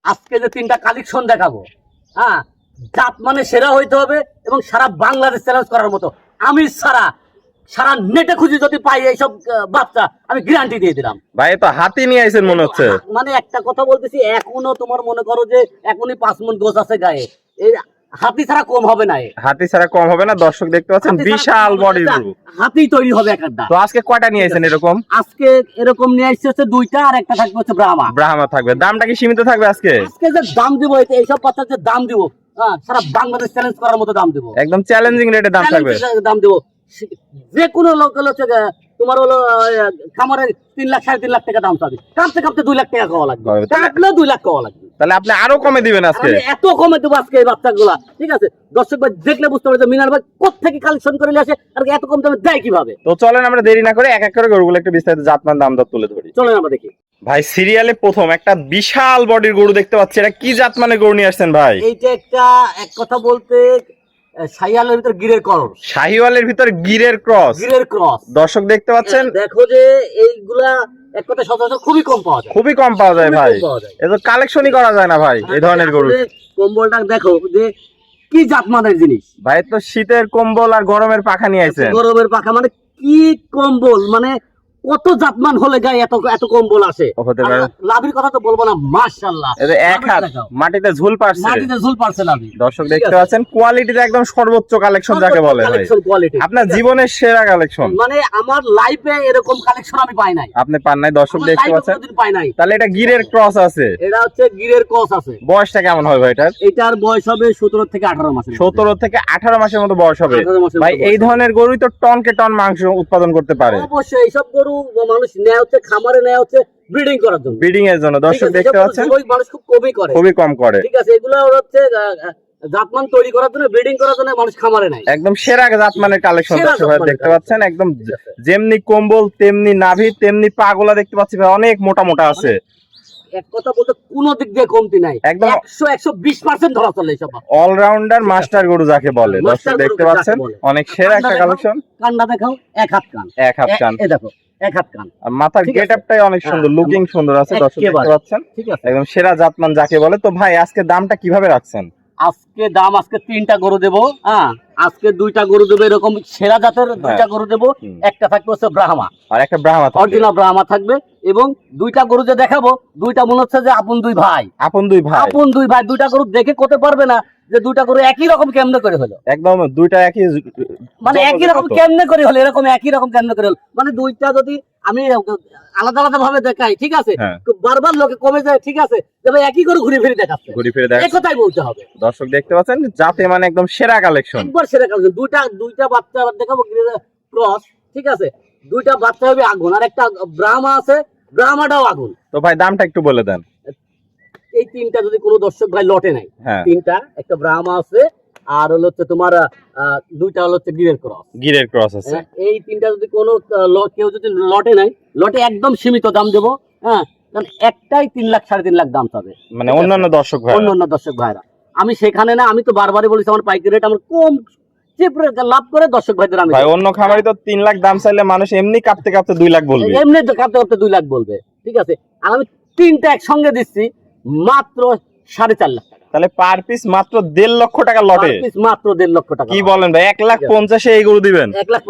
আজকে যে তিনটা কালেকশন দেখাবো, হ্যাঁ, জাত মানে সেরা হইতে হবে এবং সারা বাংলাদেশ চ্যালেঞ্জ করার মতো। আমি সারা নেটে খুঁজে যদি পাই এইসব বাচ্চা, আমি গ্যারান্টি দিয়ে দিলাম। ভাই তো হাতি নিয়ে আইছেন মনে হচ্ছে। মানে একটা কথা বলতেছি, এখনো তোমার মনে করো যে এখনই 5 মণ গোছ আছে গায়ে, এই হাতি ছাড়া কম হবে না। হাতি ছাড়া কম হবে না। দর্শক দেখতে পাচ্ছেন বিশাল বডির গরু, হাতি তৈরি হবে একটা। তো আজকে কয়টা নিয়ে আইছেন এরকম? আজকে এরকম নিয়ে আসছে হচ্ছে 2টা, আর একটা থাকবে হচ্ছে ব্রাহ্মা। ব্রাহ্মা থাকবে। দামটা কি সীমিত থাকবে আজকে? আজকে যে দাম দিব, এইসব বাচ্চার যে দাম দিব, হ্যাঁ, সারা বাংলাদেশ চ্যালেঞ্জ করার মতো দাম দিব। একদম চ্যালেঞ্জিং রেটে দাম থাকবে। দাম দিব। যে কোনো লোক হচ্ছে তোমার হলো খামারের 3 লাখ 3.5 লাখ টাকা দাম চাবে, কাঁপতে কাঁপতে 2 লাখ টাকা খাওয়া লাগবে, কাটলে 2 লাখ খাওয়া লাগবে। তাহলে আপনি আরো কমে দিবেন আজকে? আমি এত কমে দেবো আজকে এই বাচ্চাগুলা, ঠিক আছে? দর্শক ভাই দেখলে বুঝতে পারবে মিনার ভাই কোত্থেকে কালেকশন করে নিয়ে আসে আর এত কম দামে দেয় কিভাবে। তো চলেন আমরা দেরি না করে এক এক করে গরুগুলো একটু বিস্তারিত জাতমান দাম দর তুলে ধরি। চলেন আমরা দেখি। ভাই সিরিয়ালে প্রথম একটা বিশাল বডির গরু দেখতে পাচ্ছি, এটা কি জাত মানে গরু নিয়ে আসছেন ভাই? এইটা একটা, এক কথা বলতে, শাহিওয়ালের ভিতর গিরের ক্রস। শাহিওয়ালের ভিতর গিরের ক্রস। গিরের ক্রস দর্শক দেখতে পাচ্ছেন, দেখো যে এইগুলা এক কথা সচরাচর খুবই কম পাওয়া যায়। খুবই কম পাওয়া যায় ভাই, এ তো কালেকশনই করা যায় না ভাই এই ধরনের গরু। কম্বলটা দেখো যে কি জাতমানের জিনিস ভাই, তো শীতের কম্বল আর গরমের পাখা নিয়ে আইছেন। গরমের পাখা মানে কি কম্বল, মানে কত জাতমান হলে গায়ে এত এত কম্বল আসে। লাভির কথা তো বলবো না, মাশাআল্লাহ, এক হাত মাটিতে ঝুল পারছে, মাটিতে ঝুল পারছে লাভি। দর্শক দেখতে পাচ্ছেন কোয়ালিটিতে একদম সর্বোচ্চ কালেকশন যাকে বলে ভাই, আপনার জীবনের সেরা কালেকশন। মানে আমার লাইফে এরকম কালেকশন আমি পাই নাই। আপনি পান নাই? দর্শক দেখতে পাচ্ছেন, পাই নাই। তাহলে এটা গিরের ক্রস আছে। এটা হচ্ছে গিরের ক্রস আছে। বয়সটা কেমন হবে এটার? এটার বয়স হবে 17 থেকে 18 মাস। 17 থেকে 18 মাসের মতো বয়স হবে ভাই। এই ধরনের গরুই তো টনকে টন মাংস উৎপাদন করতে পারে। অবশ্যই এইসব গরু মানুষ নেয় হচ্ছে খামারে, নেয় হচ্ছে ব্রিডিং করার জন্য, ব্রিডিং এর জন্য। দর্শক দেখতে পাচ্ছেন মানুষ খুব কমই করে, খুবই কম করে, ঠিক আছে? এগুলো হচ্ছে জাতমান তৈরি করার জন্য, ব্রিডিং করার জন্য মানুষ খামারে নেয়। একদম সেরা জাতমানের কালেকশন দর্শক দেখতে পাচ্ছেন। একদম যেমনি কম্বল তেমনি নাভি তেমনি পাগুলা দেখতে পাচ্ছি ভাই, অনেক মোটা মোটা আছে। এক কথা বলতে কোন দিক দিয়ে কমতি নাই, একদম 100-120% ধরা চলে এইসব। অলরাউন্ডার মাস্টার গরু যাকে বলে। দর্শক দেখতে পাচ্ছেন অনেক সেরা একটা কালেকশন। কানটা দেখাও, এক হাত কান, এক হাত কান, এই দেখো এক হাত কান। আর মাথার গেটআপটাই অনেক সুন্দর, লুকিং সুন্দর আছে। দর্শক দেখতে পাচ্ছেন, ঠিক আছে, একদম সেরা জাতমান যাকে বলে। তো ভাই আজকে দামটা কিভাবে রাখছেন? আজকে দাম, আজকে 3টা গরু দেবো, হ্যাঁ, আজকে 2টা গরু দেবো, এরকম সেরা জাতের 2টা গরু দেবো। একটা থাকবে হচ্ছে ব্রাহ্মা, আর একটা ব্রাহ্মা, অরিজিনাল ব্রাহ্মা থাকবে। এবং 2টা গরু যে দেখাবো, 2টা মনে হচ্ছে যে আপন 2 ভাই, আপন 2 ভাই, আপন 2 ভাই। 2টা গরু দেখে করতে পারবে না যে 2টা গরু একই রকম কেমনে করে হলো। একদম 2টা একই, মানে একই রকম কেমনে করে হলো, এরকম একই রকম কেমনে করে হলো। মানে 2টা যদি আমি আলাদা আলাদা ভাবে দেখাই, ঠিক আছে, বারবার লোকে কমে যায়, ঠিক আছে, তবে একই করে ঘুরে ফিরে দেখাচ্ছে, ঘুরে ফিরে দেখাচ্ছে, এই কথাই বলতে হবে। দর্শক দেখতে পাচ্ছেন যাতে মানে একদম সেরা কালেকশন, একবার সেরা কালেকশন। 2টা বাচ্চা দেখাবো ক্রস, ঠিক আছে, 2টা বাচ্চা হবে আগুন, আর একটা ব্রাহ্মা আছে, ব্রাহ্মাটাও আগুন। তো ভাই দামটা একটু বলে দেন। এই 3টা যদি কোনো দর্শক ভাই লটে নাই, 3টা, একটা ব্রাহ্মা আছে, আর হলো হচ্ছে তোমার 2টা হলো হচ্ছে গিরের ক্রস। গিরের ক্রস আছে। এই 3টা যদি কোনো কেউ যদি লটে নাই, লটে একদম সীমিত দাম দেবো, হ্যাঁ, কারণ একটাই 3 লাখ 3.5 লাখ দাম পাবে। মানে অন্যান্য দর্শক ভাই, অন্যান্য দর্শক ভাইরা, আমি সেখানে না, আমি তো বারবারই বলেছি আমার পাইকারি রেট আমার কম, লাভ করে দর্শক ভাইদের আমি ভাই। অন্য খামারি তো 3 লাখ দাম চাইলে মানুষ এমনি কাঁপতে কাঁপতে 2 লাখ বলবে, এমনি কাঁপতে কাঁপতে 2 লাখ বলবে, ঠিক আছে? আর আমি 3টা একসঙ্গে দিচ্ছি মাত্র 4.5 লাখ টাকা। তাহলে পার পিস মাত্র 1.5 লক্ষ টাকা লটে, মাত্র 1.5 লক্ষ টাকা। কি বলেন ভাই? 1,50,000 এই গরু দিবেন? 1 লাখ।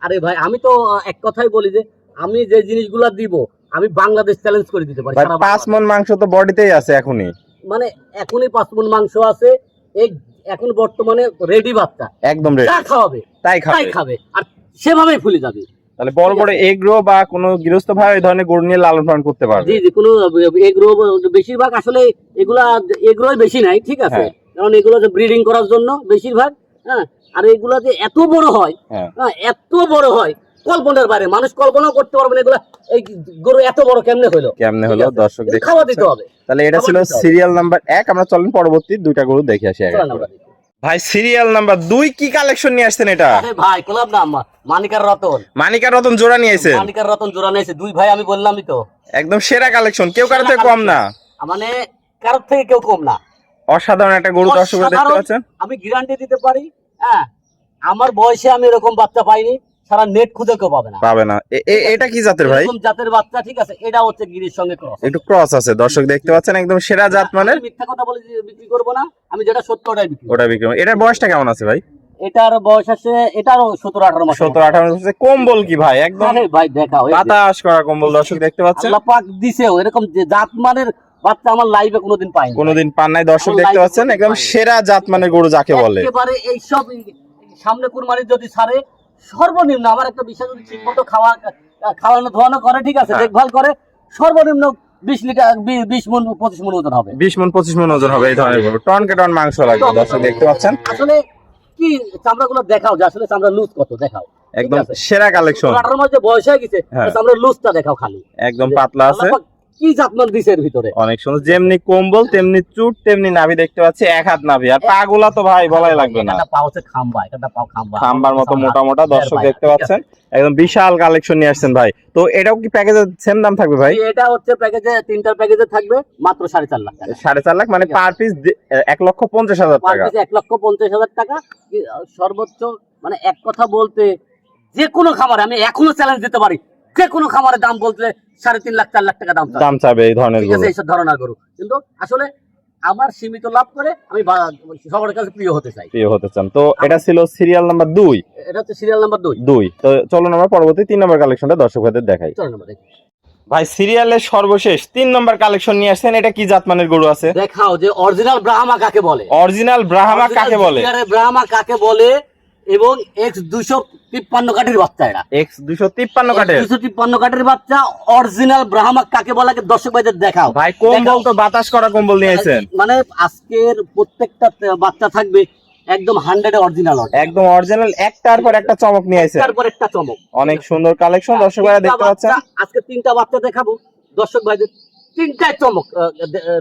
আরে ভাই, আমি তো এক কথাই বলি যে আমি যে জিনিসগুলা দিব, আমি বাংলাদেশ চ্যালেঞ্জ করে দিতে পারি। 5 মণ মাংস তো বডিতেই আছে এখনই, মানে এখনই 5 মণ মাংস আছে। এখন বর্তমানে রেডি বাচ্চা, একদম রেডি, যা খাওয়াবে তাই খাবে, আর সেভাবেই ফুলে যাবে। তাহলে বড় বড় এগ্রো বা কোনো গৃহস্থ ভাই এই ধরনের গরু নিয়ে লালন পালন করতে পারবে। জি, কোনো এগ্রো, বেশিরভাগ আসলে এগ্রোই বেশি নাই, ঠিক আছে, কারণ এগুলো যে ব্রিডিং করার জন্য বেশিরভাগ, হ্যাঁ। আর এগুলা যে এত বড় হয়, হ্যাঁ, এত বড় হয় কল্পনার বাইরে, মানুষ কল্পনাও করতে পারবে না। এগুলা এই গরু এত বড় কেমনে হলো দর্শক দেখে খাওয়া দিতে হবে। তাহলে এটা ছিল সিরিয়াল নাম্বার 1। আমরা চলেন পরবর্তী 2টা গরু দেখে আসি। ভাই সিরিয়াল নাম্বার 2 কি কালেকশন নিয়ে আসছেন এটা? ভাই কোলাব না, মানিকার রতন জোড়া নিয়ে আসছেন। মানিকার রতন জোড়া নিয়েছে 2 ভাই, আমি বললামই তো, একদম সেরা কালেকশন, কেউ কারোর থেকে কম না, মানে কারোর থেকে কেউ কম না। অসাধারণ একটা গরু দর্শক দেখতে পাচ্ছেন। আমি গ্যারান্টি দিতে পারি, হ্যাঁ, আমার বয়সে আমি এরকম বাচ্চা পাইনি। সারা নেট খুঁজে কেউ পাবে না। পাবে না। এটা কি জাতের ভাই? এরকম জাতের বাচ্চা, ঠিক আছে, এটা হচ্ছে গিরির সঙ্গে ক্রস। একটু ক্রস আছে, দর্শক দেখতে পাচ্ছেন, একদম সেরা জাত মানের। আমি মিথ্যা কথা বলে বিক্রি করব না, আমি যেটা সত্য ওটাই বিক্রি করব। ওটা বিক্রি করব। এটার বয়সটা কেমন আছে ভাই? এটার বয়স আছে, এটারও 17-18 মাস। 17-18 মাস আছে। কম্বল কি ভাই? একদম আরে ভাই দেখাও, এই যে বাতাস করা কম্বল, দর্শক দেখতে পাচ্ছেন। আল্লাহ পাক দিছেও এরকম যে জাত মানের বাচ্চা আমার লাইভে কোনোদিন পাইনি। কোনোদিন পান নাই, দর্শক দেখতে পাচ্ছেন, একদম সেরা জাত মানের গরু যাকে বলে। একেবারে এই সব সামনে কুরবানি যদি ছাড়ে, সর্বনিম্ন আমার একটা বিষয়, যদি ঠিকমতো খাওয়ানো ধোয়ানো করে, ঠিক আছে, দেখভাল করে, সর্বনিম্ন 20 লিটার 20 মণ 25 মণ ওজন হবে। 20 মণ 25 মণ ওজন হবে এই ধরনের গরু। টন কে টন মাংস লাগবে, দর্শক দেখতে পাচ্ছেন। আসলে কি চামড়াগুলো দেখাও, যে আসলে চামড়া লুজ কত দেখাও। একদম সেরা কালেকশন। 18 মাস যে বয়স হয়ে গেছে, চামড়ার লুজটা দেখাও খালি। একদম পাতলা আছে। কি জাতমান দিছে এর ভিতরে, অনেক সুন্দর। যেমনি কম্বল তেমনি চুট তেমনি নাভি দেখতে পাচ্ছি, এক হাত নাভি। আর পাগুলা তো ভাই বলাই লাগবে না, একটা পা হচ্ছে খাম্বা, একটা পা খাম্বা, খাম্বার মতো মোটা মোটা, দর্শক দেখতে পাচ্ছেন। একদম বিশাল কালেকশন নিয়ে আসছেন ভাই। তো এটাও কি প্যাকেজের সেম দাম থাকবে ভাই? এটা হচ্ছে প্যাকেজে, তিনটার প্যাকেজে থাকবে মাত্র 4.5 লাখ টাকা। 4.5 লাখ মানে পার পিস 1,50,000 পার টাকা। পিসে 1,50,000 টাকা সর্বোচ্চ। মানে এক কথা বলতে, যে কোনো খামারে আমি এখনো চ্যালেঞ্জ দিতে পারি, যে কোনো খামারে দাম বলতে 3.5 লাখ 4 লাখ টাকা দাম চাবে এই ধরনের ঠিক আছে, গরু। এইসব ধরনের গরু। কিন্তু আসলে আমার সীমিত লাভ করে আমি সবার কাছে প্রিয় হতে চাই। প্রিয় হতে চান। তো এটা ছিল সিরিয়াল নাম্বার 2। এটা হচ্ছে সিরিয়াল নাম্বার 2। তো চলুন আমরা পরবর্তী 3 নম্বর কালেকশনটা দর্শক ভাইদের দেখাই। চলো নাম্বার দেখি ভাই, সিরিয়ালের সর্বশেষ 3 নম্বর কালেকশন নিয়ে আসছেন। এটা কি জাতমানের গরু আছে? দেখাও যে অরিজিনাল ব্রাহ্মা কাকে বলে। অরিজিনাল ব্রাহ্মা কাকে বলে? ব্রাহ্মা কাকে বলে এবং X253 কাঠির বাচ্চা। এটা X253 কাঠের 253 কাঠির বাচ্চা অরিজিনাল ব্রাহ্মা কাকে বলে দর্শক ভাইদের দেখাও। ভাই কম্বল তো বাতাস করা কম্বল নিয়েছেন। মানে আজকের প্রত্যেকটা বাচ্চা থাকবে একদম 100 অরিজিনাল, একদম অরিজিনাল, একটার পর একটা চমক নিয়েছেন, তারপর একটা চমক। অনেক সুন্দর কালেকশন দর্শক ভাইরা দেখতে পাচ্ছেন। আজকে 3টা বাচ্চা দেখাবো দর্শক ভাইদের, 3টাই চমক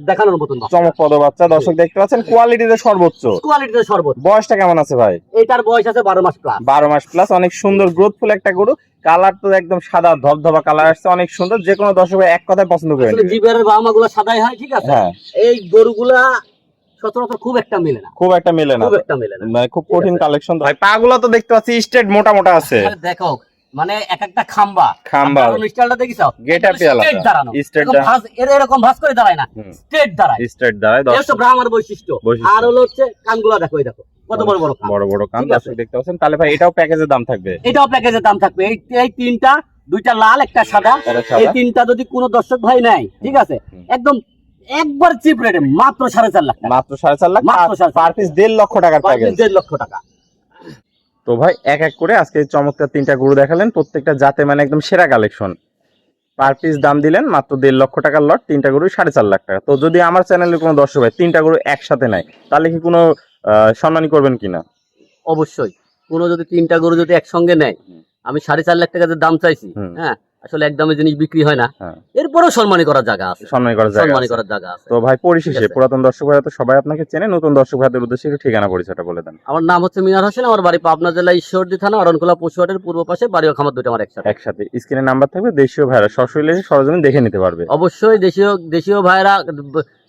দেখানোর মতন চমকপ্রদ বাচ্চা, দর্শক দেখতে পাচ্ছেন। কোয়ালিটিতে সর্বোচ্চ, কোয়ালিটিতে সর্বোচ্চ। বয়সটা কেমন আছে ভাই? এটার বয়স আছে 12 মাস প্লাস। 12 মাস প্লাস। অনেক সুন্দর গ্রোথফুল একটা গরু। কালার তো একদম সাদা ধবধবা কালার আসছে, অনেক সুন্দর। যে কোনো দর্শক ভাই এক কথায় পছন্দ করে নেবে। জিবের বাহামাগুলো সাদাই হয়, ঠিক আছে। এই গরুগুলা সচরাচর খুব একটা মেলে না, খুব একটা মেলে না, মানে খুব কঠিন কালেকশন। ভাই পাগুলা তো দেখতে পাচ্ছি স্ট্রেট মোটা মোটা আছে। দেখো মানে এক একটা খাম্বা স্টাইলটা দেখিছো, গেটআপ পেয়ালা স্ট্রেট ভাঁজ, এরকম ভাঁজ করে দাঁড়ায় না, স্ট্রেট দাঁড়ায়। এটা ব্রাহ্মার বৈশিষ্ট্য। আর হলো হচ্ছে কানগুলা দেখো, এই দেখো কত বড় বড় কান, বড় বড় কান দর্শক দেখতে পাচ্ছেন। তাহলে ভাই এটাও প্যাকেজের দাম থাকবে? এটাও প্যাকেজের দাম থাকবে। এই 3টা, 2টা লাল একটা সাদা, এই 3টা যদি কোনো দর্শক ভাই নেয়, ঠিক আছে, একদম একবার চিপ রেটে মাত্র 4.5 লাখ টাকা। মাত্র 4.5 লাখ, পার পিস 1.5 লক্ষ টাকার প্যাকেজ। 1.5 লক্ষ টাকা। তো ভাই এক এক করে আজকে চমৎকার 3টা গরু দেখালেন, প্রত্যেকটা জাতে মানে একদম সেরা কালেকশন। পার পিস দাম দিলেন মাত্র 1.5 লক্ষ টাকার লট, 3টা গরু 4.5 লাখ টাকা। তো যদি আমার চ্যানেলে কোনো দর্শক ভাই 3টা গরু একসাথে নেয়, তাহলে কি কোনো সম্মানী করবেন কিনা? অবশ্যই। কোনো যদি 3টা গরু যদি একসঙ্গে নেয়, আমি 4.5 লাখ টাকা দাম চাইছি, হ্যাঁ, আসলে একদমে জিনিস বিক্রি হয় না, এরপরও সম্মানী করার জায়গা আছে, সম্মানী করার জায়গা আছে। তো ভাই পরিশেষে পুরাতন দর্শক ভাইরা তো সবাই আপনাকে চেনে, নতুন দর্শক ভাইদের উদ্দেশ্যে একটু ঠিকানা পরিচয়টা বলে দেন। আমার নাম হচ্ছে মিনার হোসেন, আমার বাড়ি পাবনা জেলা ঈশ্বরদী থানা অরণখোলা পশুহাটের পূর্ব পাশে, বাড়ি ও খামার দুটো আমার একসাথে। স্ক্রিনে নাম্বার থাকবে, দেশীয় ভাইরা সরাসরি সরজমিনে দেখে নিতে পারবে। অবশ্যই দেশীয় ভাইরা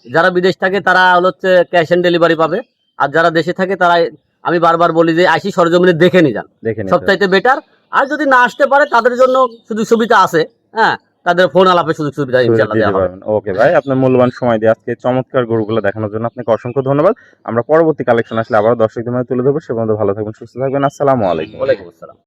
যারা বিদেশ থাকে তারা হচ্ছে ক্যাশ অন ডেলিভারি পাবে, আর যারা দেশে থাকে তারা, আমি বারবার বলি যে আসি সরজমিনে দেখে নি যান, সবচাইতে বেটার। আর যদি না আসতে পারে তাদের জন্য সুযোগ সুবিধা আছে, হ্যাঁ, তাদের ফোন আলাপে সুযোগ সুবিধা ইনশাআল্লাহ দেওয়া হবে। ওকে ভাই, আপনার মূল্যবান সময় দিয়ে আজকে চমৎকার গরুগুলো দেখানোর জন্য আপনাকে অসংখ্য ধন্যবাদ। আমরা পরবর্তী কালেকশন আসলে আবার দর্শকদের মাঝে তুলে ধরবো। সে পর্যন্ত ভালো থাকবেন, সুস্থ থাকবেন। আসসালামু আলাইকুম। ওয়ালাইকুম আসসালাম।